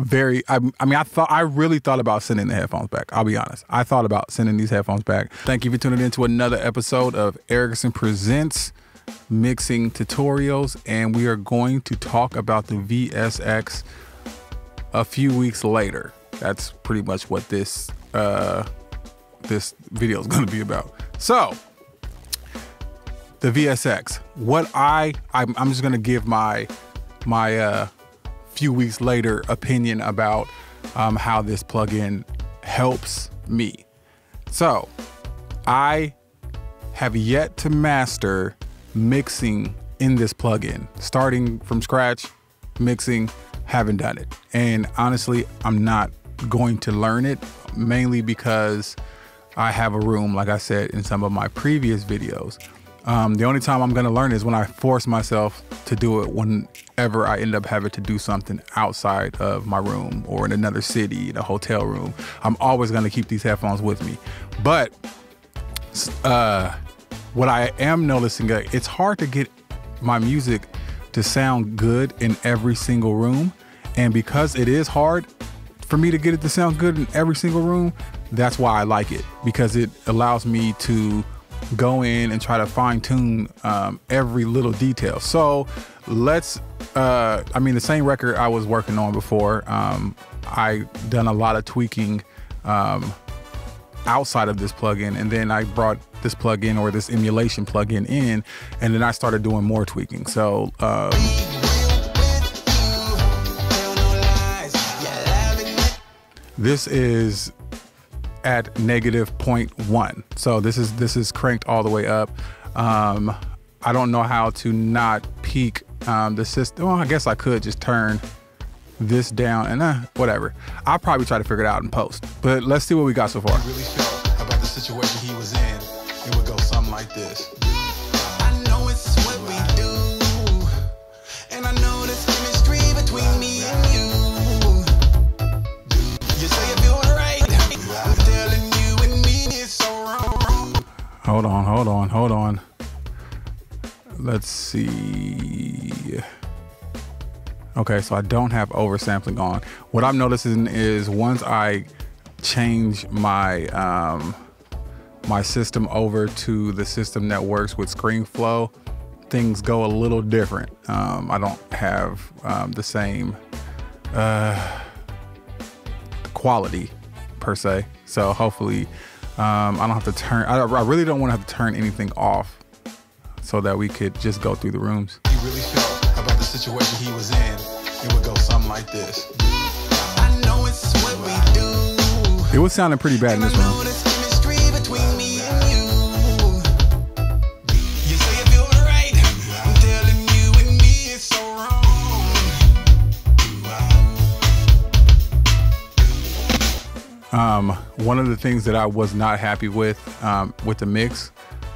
I really thought about sending the headphones back. I'll be honest. I thought about sending these headphones back. Thank you for tuning in to another episode of Ericson Presents Mixing Tutorials. And we are going to talk about the VSX a few weeks later. That's pretty much what this video is going to be about. So the VSX, I'm just going to give my few weeks later opinion about how this plugin helps me. So I have yet to master mixing in this plugin. Starting from scratch, mixing, haven't done it. And honestly, I'm not going to learn it, mainly because I have a room, like I said in some of my previous videos. The only time I'm going to learn is when I force myself to do it, whenever I end up having to do something outside of my room or in another city, in a hotel room. I'm always going to keep these headphones with me. But what I am noticing, it's hard to get my music to sound good in every single room. And because it is hard for me to get it to sound good in every single room, that's why I like it, because it allows me to go in and try to fine tune every little detail. So let's, the same record I was working on before, I done a lot of tweaking outside of this plugin, and then I brought this plugin or this emulation plugin in, and then I started doing more tweaking. So this is at -0.1. So this is cranked all the way up. I don't know how to not peak the system. Well, I guess I could just turn this down and whatever. I'll probably try to figure it out in post, but let's see what we got so far. Really felt about the situation he was in. It would go something like this. I know it's what we do, and I know there's chemistry between me and you. You say you feel right, I'm telling you and me it's so wrong. Hold on. Let's see. Okay, so I don't have oversampling on. What I'm noticing is once I change my my system over to the system that works with ScreenFlow, things go a little different. I don't have the same quality per se. So hopefully I don't have to turn, I really don't want to have to turn anything off so that we could just go through the rooms. He really felt about the situation he was in. It would go something like this. I know it's what we do. It was sounding pretty bad in this room. One of the things that I was not happy with the mix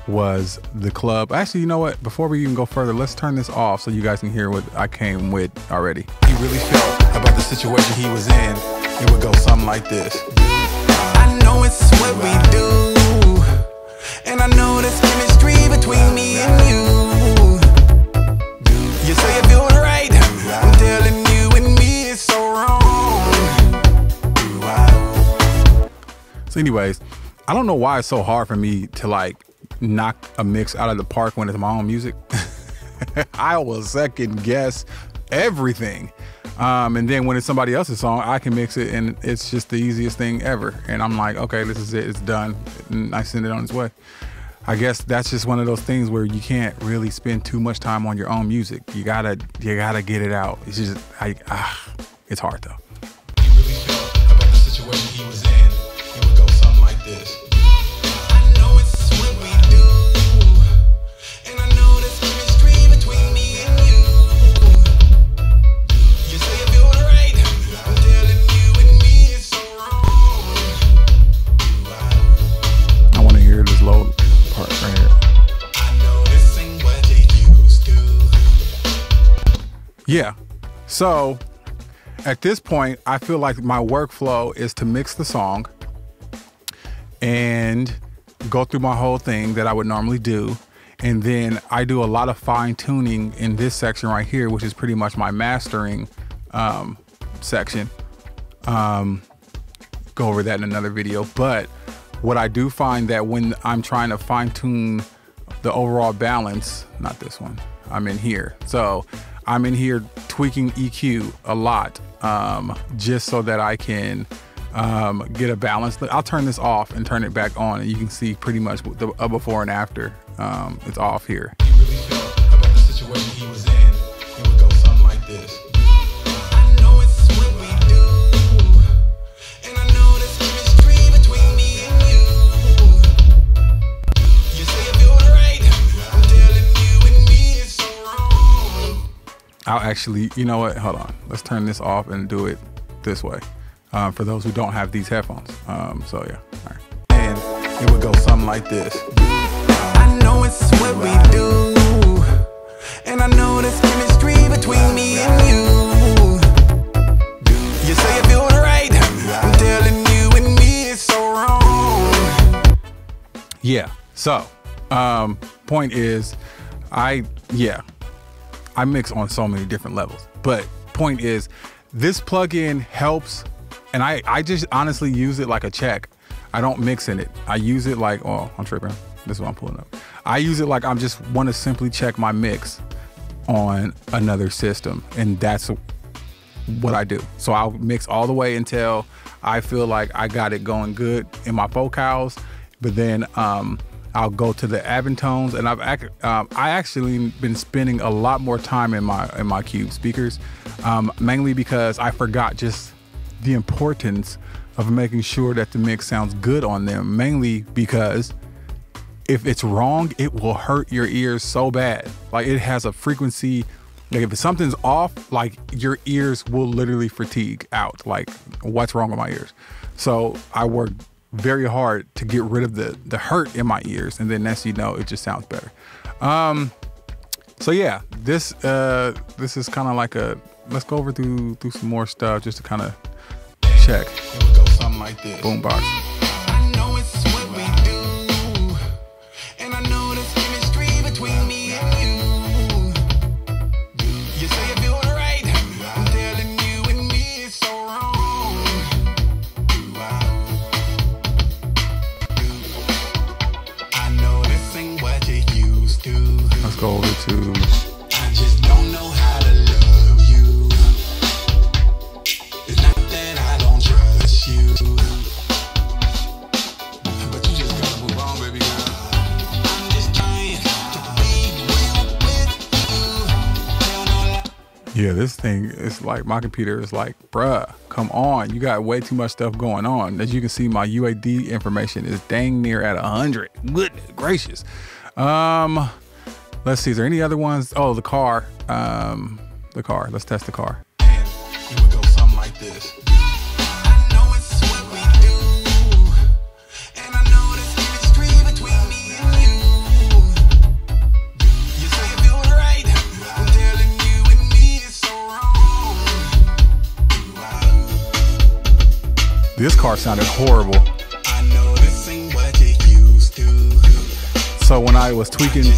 was the club. Actually, you know what? Before we even go further, let's turn this off so you guys can hear what I came with already. He really felt about the situation he was in. It would go something like this. I know it's what we do, and I know there's chemistry between me and you. You say you feel right, I'm telling you and me it's so wrong. So anyways, I don't know why it's so hard for me to like knock a mix out of the park when it's my own music. I will second guess everything. And then when it's somebody else's song, I can mix it and it's just the easiest thing ever. And I'm like, okay, this is it, it's done. And I send it on its way. I guess that's just one of those things where you can't really spend too much time on your own music. You gotta get it out. It's just, it's hard though. He really felt about the situation he was in. It would go something like this. I know it's what we do, and I know there's chemistry between me and you. You say you feel right, I'm telling you and me it's so wrong. I want to hear this low part right here. I know this ain't what you used to. Yeah, so at this point, I feel like my workflow is to mix the song and go through my whole thing that I would normally do. And then I do a lot of fine tuning in this section right here, which is pretty much my mastering section, Go over that in another video. But what I do find that when I'm trying to fine tune the overall balance, not this one, I'm in here. So I'm in here tweaking EQ a lot, just so that I can get a balance. I'll turn this off and turn it back on, and you can see pretty much the before and after. It's off here. He really felt about the situation he was in. It would go something like this. I know it's what we do, and I know there's chemistry between me and you. You say it feels right, I'm telling you and me it's so wrong. I'll actually, you know what? Hold on. Let's turn this off and do it this way. For those who don't have these headphones. So yeah, all right. And it would go something like this. I know it's what we do, and I know there's chemistry between me and you. You say it feels right, I'm telling you and me it's so wrong. Yeah, so, point is, I mix on so many different levels, but point is, this plugin helps. And I just honestly use it like a check. I don't mix in it. I use it like, oh, I'm tripping. This is what I'm pulling up. I use it like I'm just want to simply check my mix on another system. And that's what I do. So I'll mix all the way until I feel like I got it going good in my vocals. But then I'll go to the Avontones, and I actually been spending a lot more time in my Cube speakers, mainly because I forgot just the importance of making sure that the mix sounds good on them, mainly because if it's wrong, it will hurt your ears so bad. Like, it has a frequency, like if something's off, like your ears will literally fatigue out. Like, what's wrong with my ears? So I work very hard to get rid of the hurt in my ears, and then next you know, it just sounds better. So yeah, this is kind of like a, let's go over through some more stuff just to kind of check. It would go something like this. Boombox. I know it's what we do, and I know there's chemistry between me and you. You say it feels right, I'm telling you and me it's so wrong. I know this ain't what you used to. Let's go over to, I just don't know how to love you. It's not that I don't trust you, but you just gotta move on, baby girl. I'm just trying to be real with you. Yeah, this thing is like, my computer is like, bruh, come on, you got way too much stuff going on. As you can see, my UAD information is dang near at 100. Goodness gracious. Let's see, is there any other ones? Oh, the car. Let's test the car. And it would go something like this. I know it's what we do, and I know there's chemistry between me and you. You say it feels right, I'm telling you and me it's so wrong. This car sounded horrible. I know this ain't what you used to. So when I was tweaking,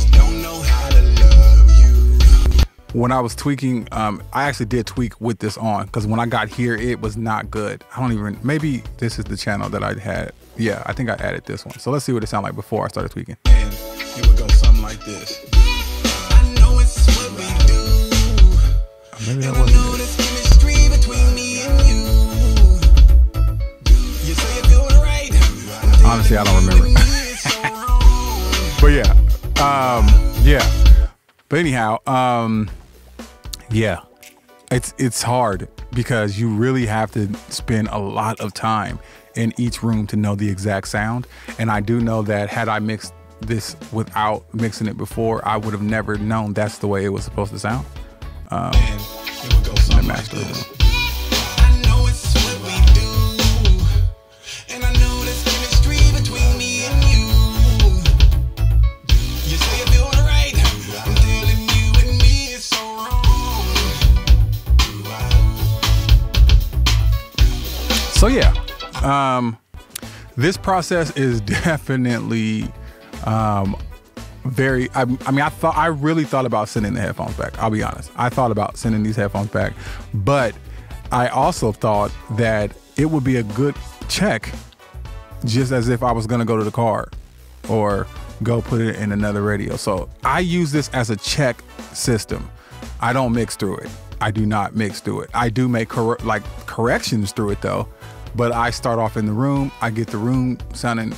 I actually did tweak with this on, because when I got here, it was not good. I don't even, maybe this is the channel that I had. Yeah, I think I added this one. So let's see what it sounded like before I started tweaking. And it would go something like this. I know it's what we do. Maybe that wasn't it. Honestly, I don't remember. But yeah, yeah. But anyhow, yeah, it's hard because you really have to spend a lot of time in each room to know the exact sound. And I do know that had I mixed this without mixing it before, I would have never known that's the way it was supposed to sound. And it would go in the master room. So yeah, this process is definitely very, I mean, I really thought about sending the headphones back. I'll be honest. I thought about sending these headphones back, but I also thought that it would be a good check, just as if I was going to go to the car or go put it in another radio. So I use this as a check system. I don't mix through it. I do not mix through it. I do make corrections through it though, but I start off in the room. I get the room sounding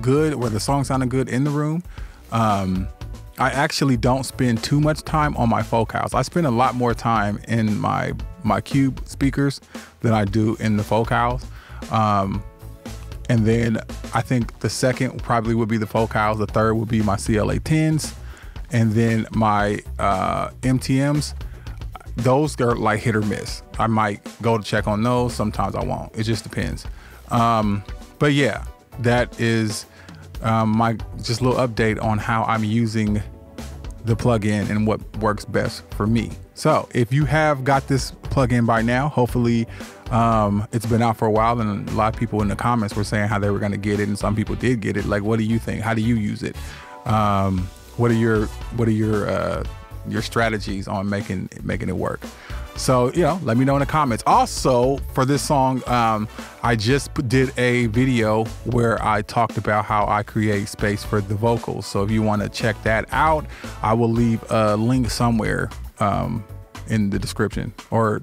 good, where the song sounding good in the room. I actually don't spend too much time on my focals. I spend a lot more time in my cube speakers than I do in the focals. And then I think the second probably would be the focals. The third would be my CLA 10s. And then my MTMs, those are like hit or miss. I might go to check on those. Sometimes I won't. It just depends. But yeah, that is my just little update on how I'm using the plugin and what works best for me. So if you have got this plugin by now, hopefully it's been out for a while, and a lot of people in the comments were saying how they were going to get it, and some people did get it. Like, what do you think? How do you use it? What are your strategies on making it work? So, let me know in the comments. Also, for this song, I just did a video where I talked about how I create space for the vocals. So if you want to check that out, I will leave a link somewhere in the description, or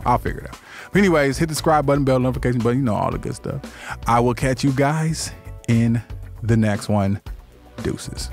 I'll figure it out. But anyways, hit the subscribe button, bell notification button, all the good stuff. I will catch you guys in the next one. Deuces.